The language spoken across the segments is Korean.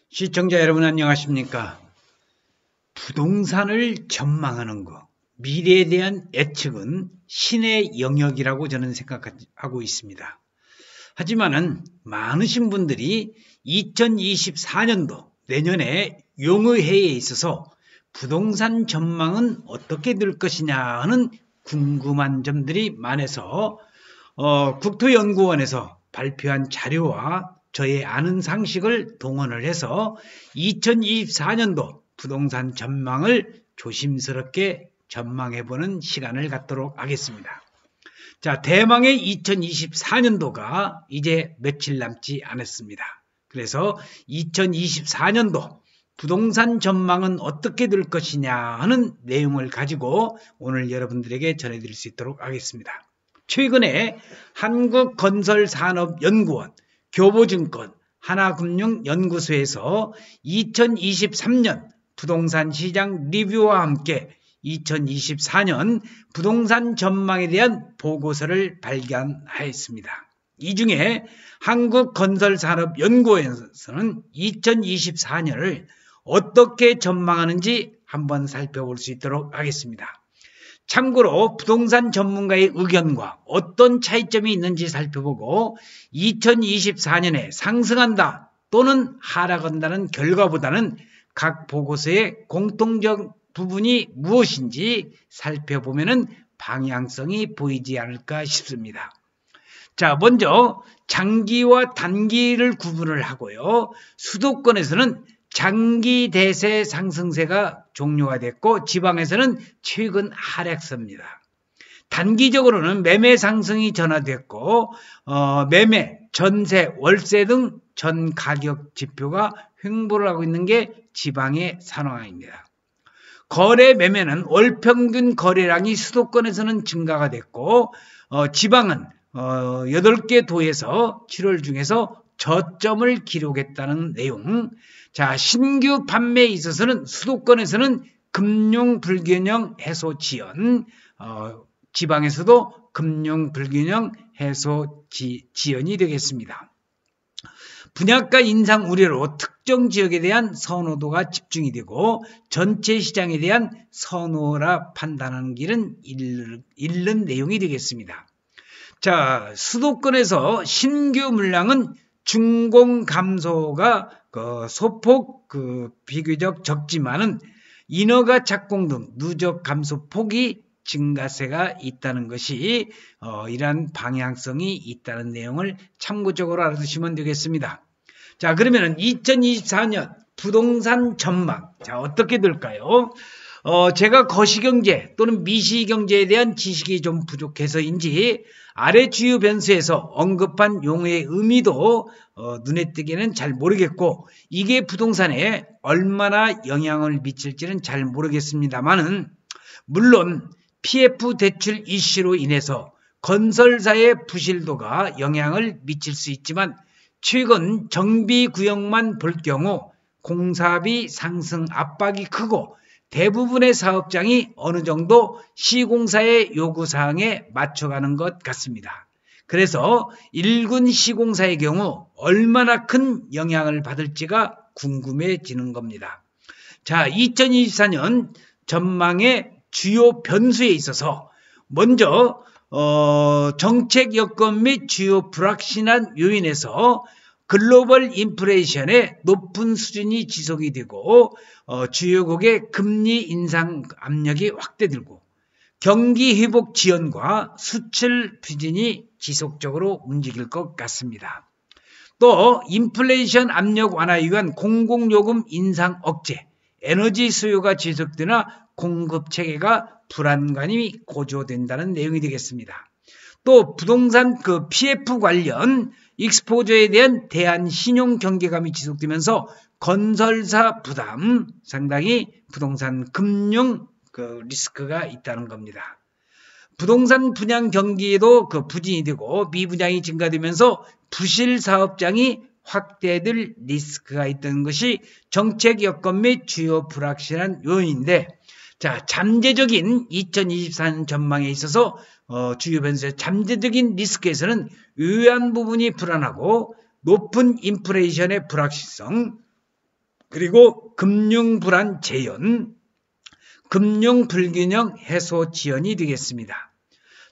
시청자 여러분 안녕하십니까? 부동산을 전망하는 것, 미래에 대한 예측은 신의 영역이라고 저는 생각하고 있습니다. 하지만은 많으신 분들이 2024년도 내년에 용의해에 있어서 부동산 전망은 어떻게 될 것이냐 하는 궁금한 점들이 많아서 국토연구원에서 발표한 자료와 저의 아는 상식을 동원을 해서 2024년도 부동산 전망을 조심스럽게 전망해보는 시간을 갖도록 하겠습니다. 자, 대망의 2024년도가 이제 며칠 남지 않았습니다. 그래서 2024년도 부동산 전망은 어떻게 될 것이냐 하는 내용을 가지고 오늘 여러분들에게 전해드릴 수 있도록 하겠습니다. 최근에 한국건설산업연구원, 교보증권, 하나금융연구소에서 2023년 부동산 시장 리뷰와 함께 2024년 부동산 전망에 대한 보고서를 발간하였습니다. 이 중에 한국건설산업연구원에서는 2024년을 어떻게 전망하는지 한번 살펴볼 수 있도록 하겠습니다. 참고로 부동산 전문가의 의견과 어떤 차이점이 있는지 살펴보고 2024년에 상승한다 또는 하락한다는 결과보다는 각 보고서의 공통적 부분이 무엇인지 살펴보면 방향성이 보이지 않을까 싶습니다. 자, 먼저 장기와 단기를 구분을 하고요. 수도권에서는 장기 대세 상승세가 종료가 됐고 지방에서는 최근 하락세입니다. 단기적으로는 매매 상승이 전환됐고 매매, 전세, 월세 등 전 가격 지표가 횡보를 하고 있는 게 지방의 상황입니다. 거래 매매는 월 평균 거래량이 수도권에서는 증가가 됐고 지방은 8개 도에서 7월 중에서 저점을 기록했다는 내용. 자, 신규 판매에 있어서는 수도권에서는 금융 불균형 해소 지연, 지방에서도 금융 불균형 해소 지연이 되겠습니다. 분양가 인상 우려로 특정 지역에 대한 선호도가 집중이 되고 전체 시장에 대한 선호라 판단하는 길은 잃는 내용이 되겠습니다. 자, 수도권에서 신규 물량은 준공 감소가 소폭 비교적 적지만은 인허가 착공 등 누적 감소 폭이 증가세가 있다는 것이 이러한 방향성이 있다는 내용을 참고적으로 알아두시면 되겠습니다. 자, 그러면은 2024년 부동산 전망, 자, 어떻게 될까요? 제가 거시경제 또는 미시경제에 대한 지식이 좀 부족해서인지 아래 주요 변수에서 언급한 용어의 의미도 눈에 띄게는 잘 모르겠고 이게 부동산에 얼마나 영향을 미칠지는 잘 모르겠습니다만은 물론 PF 대출 이슈로 인해서 건설사의 부실도가 영향을 미칠 수 있지만 최근 정비구역만 볼 경우 공사비 상승 압박이 크고 대부분의 사업장이 어느 정도 시공사의 요구사항에 맞춰가는 것 같습니다. 그래서 일군 시공사의 경우 얼마나 큰 영향을 받을지가 궁금해지는 겁니다. 자, 2024년 전망의 주요 변수에 있어서 먼저 정책 여건 및 주요 불확실한 요인에서 글로벌 인플레이션의 높은 수준이 지속이 되고 주요국의 금리 인상 압력이 확대되고 경기 회복 지연과 수출 부진이 지속적으로 움직일 것 같습니다. 또 인플레이션 압력 완화에 위한 공공요금 인상 억제, 에너지 수요가 지속되나 공급 체계가 불안감이 고조된다는 내용이 되겠습니다. 또 부동산 PF 관련 익스포저에 대한 대한 신용 경계감이 지속되면서 건설사 부담, 상당히 부동산 금융 리스크가 있다는 겁니다. 부동산 분양 경기에도 부진이 되고 미분양이 증가되면서 부실 사업장이 확대될 리스크가 있다는 것이 정책 여건 및 주요 불확실한 요인인데, 자, 잠재적인 2024년 전망에 있어서 주요 변수의 잠재적인 리스크에서는 유효한 부분이 불안하고 높은 인플레이션의 불확실성, 그리고 금융 불안 재현, 금융 불균형 해소 지연이 되겠습니다.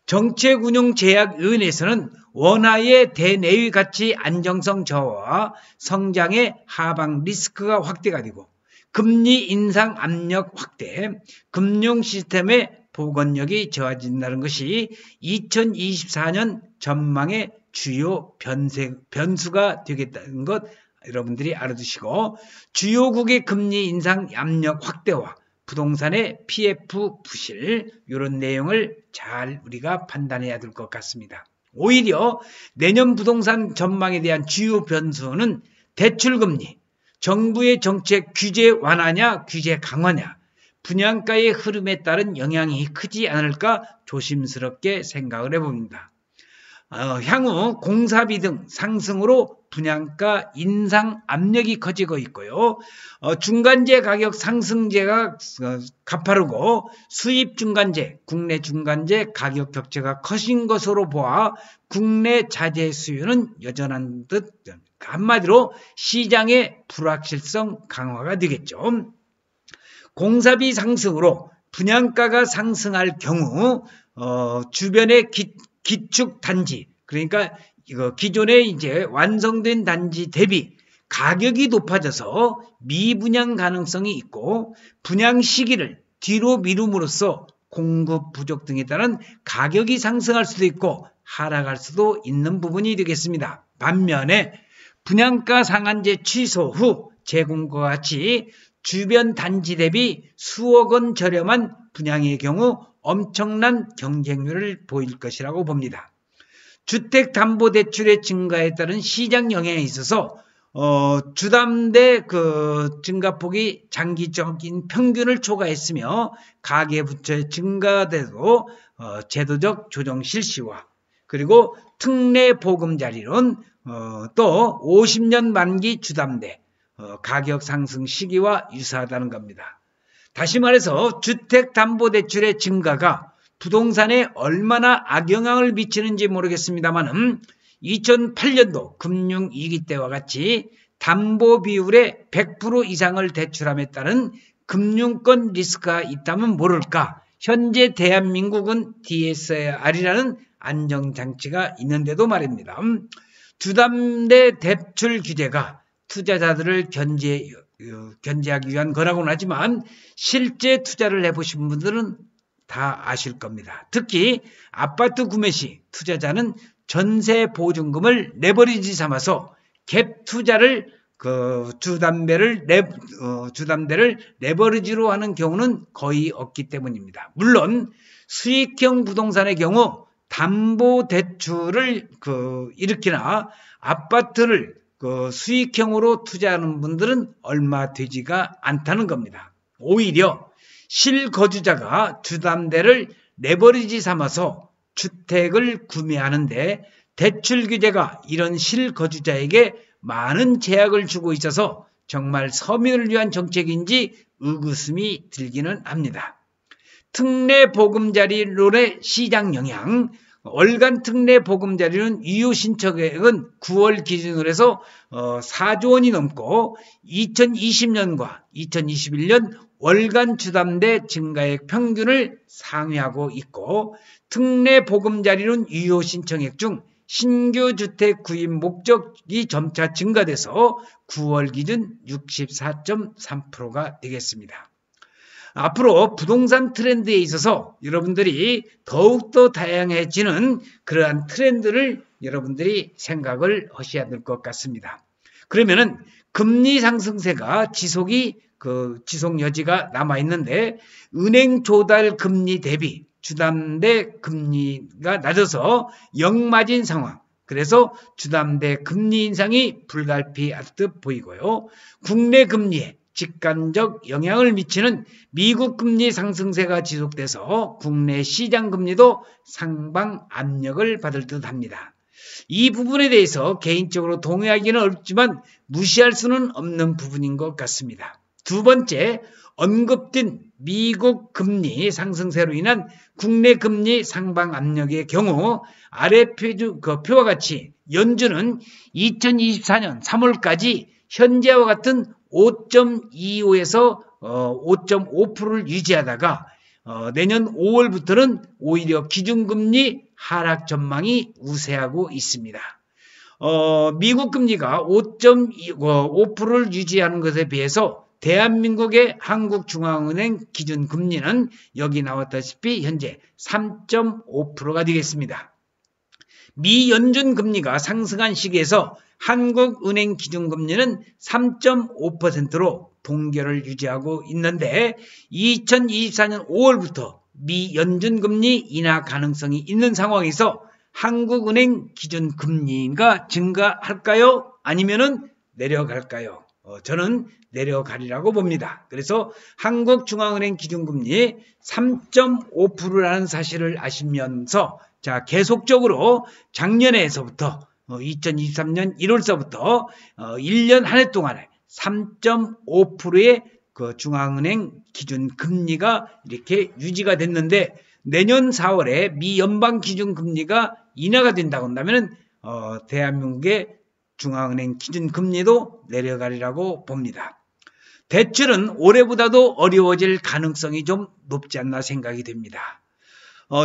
정책운용제약위원회에서는 원화의 대내외 가치 안정성 저하와 성장의 하방 리스크가 확대가 되고 금리 인상 압력 확대, 금융 시스템의 복원력이 저하진다는 것이 2024년 전망의 주요 변수가 되겠다는 것 여러분들이 알아두시고, 주요국의 금리 인상 압력 확대와 부동산의 PF 부실, 이런 내용을 잘 우리가 판단해야 될 것 같습니다. 오히려 내년 부동산 전망에 대한 주요 변수는 대출금리, 정부의 정책 규제 완화냐 규제 강화냐, 분양가의 흐름에 따른 영향이 크지 않을까 조심스럽게 생각을 해봅니다. 향후 공사비 등 상승으로 분양가 인상 압력이 커지고 있고요. 중간재 가격 상승제가 가파르고 수입 중간재, 국내 중간재 가격 격차가 커진 것으로 보아 국내 자재 수요는 여전한 듯, 한마디로 시장의 불확실성 강화가 되겠죠. 공사비 상승으로 분양가가 상승할 경우 주변의 기축 단지, 그러니까 기존에 이제 완성된 단지 대비 가격이 높아져서 미분양 가능성이 있고, 분양 시기를 뒤로 미룸으로써 공급 부족 등에 따른 가격이 상승할 수도 있고 하락할 수도 있는 부분이 되겠습니다. 반면에 분양가 상한제 취소 후 재공과 같이 주변 단지 대비 수억 원 저렴한 분양의 경우 엄청난 경쟁률을 보일 것이라고 봅니다. 주택담보대출의 증가에 따른 시장 영향에 있어서 주담대 증가폭이 장기적인 평균을 초과했으며 가계부채 증가돼도 제도적 조정 실시와 그리고 특례 보금자리론, 또 50년 만기 주담대 가격 상승 시기와 유사하다는 겁니다. 다시 말해서 주택담보대출의 증가가 부동산에 얼마나 악영향을 미치는지 모르겠습니다만 2008년도 금융위기 때와 같이 담보 비율의 100% 이상을 대출함에 따른 금융권 리스크가 있다면 모를까, 현재 대한민국은 DSR이라는 안정장치가 있는데도 말입니다. 주담대 대출 규제가 투자자들을 견제하기 위한 거라고는 하지만 실제 투자를 해보신 분들은 다 아실 겁니다. 특히 아파트 구매 시 투자자는 전세 보증금을 레버리지 삼아서 갭 투자를 주담대를 레버리지로 하는 경우는 거의 없기 때문입니다. 물론 수익형 부동산의 경우 담보대출을 일으키나 아파트를 수익형으로 투자하는 분들은 얼마 되지가 않다는 겁니다. 오히려 실거주자가 주담대를 레버리지 삼아서 주택을 구매하는데 대출 규제가 이런 실거주자에게 많은 제약을 주고 있어서 정말 서민을 위한 정책인지 의구심이 들기는 합니다. 특례 보금자리론의 시장 영향, 월간 특례 보금자리론 유효 신청액은 9월 기준으로 해서 4조 원이 넘고 2020년과 2021년 월간 주담대 증가액 평균을 상회하고 있고, 특례 보금자리론 유효 신청액 중 신규 주택 구입 목적이 점차 증가돼서 9월 기준 64.3%가 되겠습니다. 앞으로 부동산 트렌드에 있어서 여러분들이 더욱더 다양해지는 그러한 트렌드를 여러분들이 생각을 하셔야 될 것 같습니다. 그러면은 금리 상승세가 지속 여지가 남아있는데, 은행 조달 금리 대비 주담대 금리가 낮아서 역마진 상황, 그래서 주담대 금리 인상이 불가피할 듯 보이고요. 국내 금리에 직간적 영향을 미치는 미국 금리 상승세가 지속돼서 국내 시장 금리도 상방 압력을 받을 듯 합니다. 이 부분에 대해서 개인적으로 동의하기는 어렵지만 무시할 수는 없는 부분인 것 같습니다. 두 번째, 언급된 미국 금리 상승세로 인한 국내 금리 상방 압력의 경우 아래 표와 같이 연준은 2024년 3월까지 현재와 같은 5.25에서 5.5%를 유지하다가 내년 5월부터는 오히려 기준금리 하락 전망이 우세하고 있습니다. 미국 금리가 5.5%를 유지하는 것에 비해서 대한민국의 한국중앙은행 기준금리는 여기 나왔다시피 현재 3.5%가 되겠습니다. 미 연준 금리가 상승한 시기에서 한국은행 기준금리는 3.5%로 동결을 유지하고 있는데 2024년 5월부터 미 연준금리 인하 가능성이 있는 상황에서 한국은행 기준금리가 증가할까요? 아니면은 내려갈까요? 저는 내려가리라고 봅니다. 그래서 한국중앙은행 기준금리 3.5%라는 사실을 아시면서 자, 계속적으로 작년에서부터 2023년 1월서부터 1년 한 해 동안에 3.5%의 그 중앙은행 기준 금리가 이렇게 유지가 됐는데 내년 4월에 미 연방 기준 금리가 인하가 된다고 한다면 대한민국의 중앙은행 기준 금리도 내려가리라고 봅니다. 대출은 올해보다도 어려워질 가능성이 좀 높지 않나 생각이 됩니다.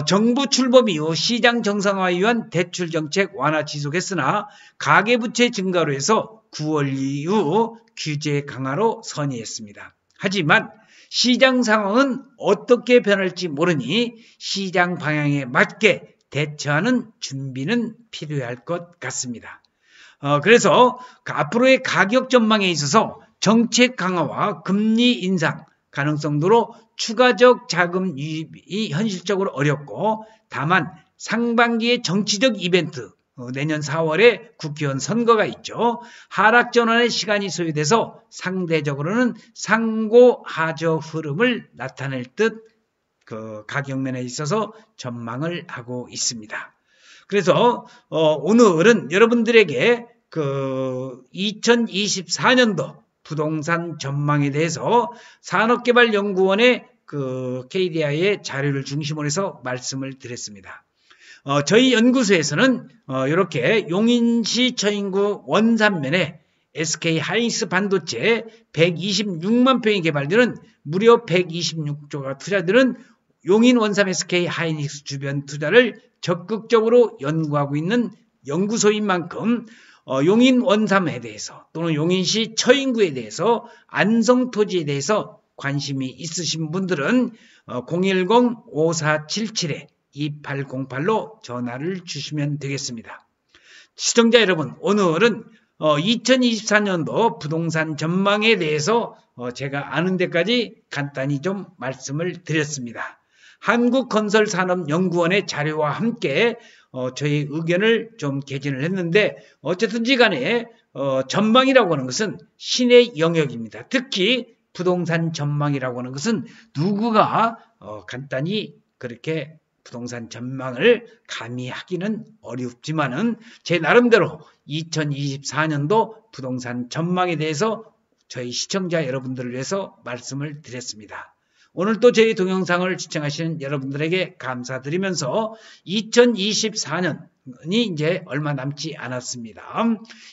정부 출범 이후 시장 정상화에 위한 대출 정책 완화 지속했으나 가계부채 증가로 해서 9월 이후 규제 강화로 선회했습니다. 하지만 시장 상황은 어떻게 변할지 모르니 시장 방향에 맞게 대처하는 준비는 필요할 것 같습니다. 그래서 앞으로의 가격 전망에 있어서 정책 강화와 금리 인상 가능성도로 추가적 자금 유입이 현실적으로 어렵고 다만 상반기의 정치적 이벤트 내년 4월에 국회의원 선거가 있죠. 하락 전환의 시간이 소요돼서 상대적으로는 상고하저 흐름을 나타낼 듯 그 가격면에 있어서 전망을 하고 있습니다. 그래서 오늘은 여러분들에게 그 2024년도 부동산 전망에 대해서 산업개발연구원의 그 KDI의 자료를 중심으로 해서 말씀을 드렸습니다. 저희 연구소에서는 이렇게 용인시 처인구 원산면에 SK 하이닉스 반도체 126만 평이 개발되는 무려 126조가 투자되는 용인 원삼 SK 하이닉스 주변 투자를 적극적으로 연구하고 있는 연구소인 만큼 용인 원삼에 대해서 또는 용인시 처인구에 대해서 안성토지에 대해서 관심이 있으신 분들은 010-5477-2808로 전화를 주시면 되겠습니다. 시청자 여러분, 오늘은 2024년도 부동산 전망에 대해서 제가 아는 데까지 간단히 좀 말씀을 드렸습니다. 한국건설산업연구원의 자료와 함께 저희 의견을 좀 개진을 했는데 어쨌든지 간에 전망이라고 하는 것은 신의 영역입니다. 특히 부동산 전망이라고 하는 것은 누구가 간단히 그렇게 부동산 전망을 감히 하기는 어렵지만은 제 나름대로 2024년도 부동산 전망에 대해서 저희 시청자 여러분들을 위해서 말씀을 드렸습니다. 오늘 또 저희 동영상을 시청하시는 여러분들에게 감사드리면서 2024년이 이제 얼마 남지 않았습니다.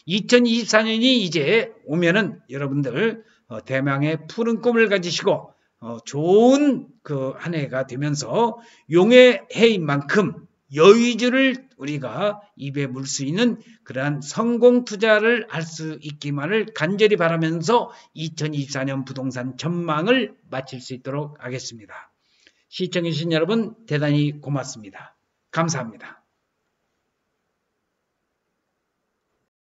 2024년이 이제 오면은 여러분들 대망의 푸른 꿈을 가지시고 좋은 그 한 해가 되면서 용의 해인 만큼 여유주를 우리가 입에 물 수 있는 그러한 성공 투자를 할 수 있기만을 간절히 바라면서 2024년 부동산 전망을 마칠 수 있도록 하겠습니다. 시청해주신 여러분 대단히 고맙습니다. 감사합니다.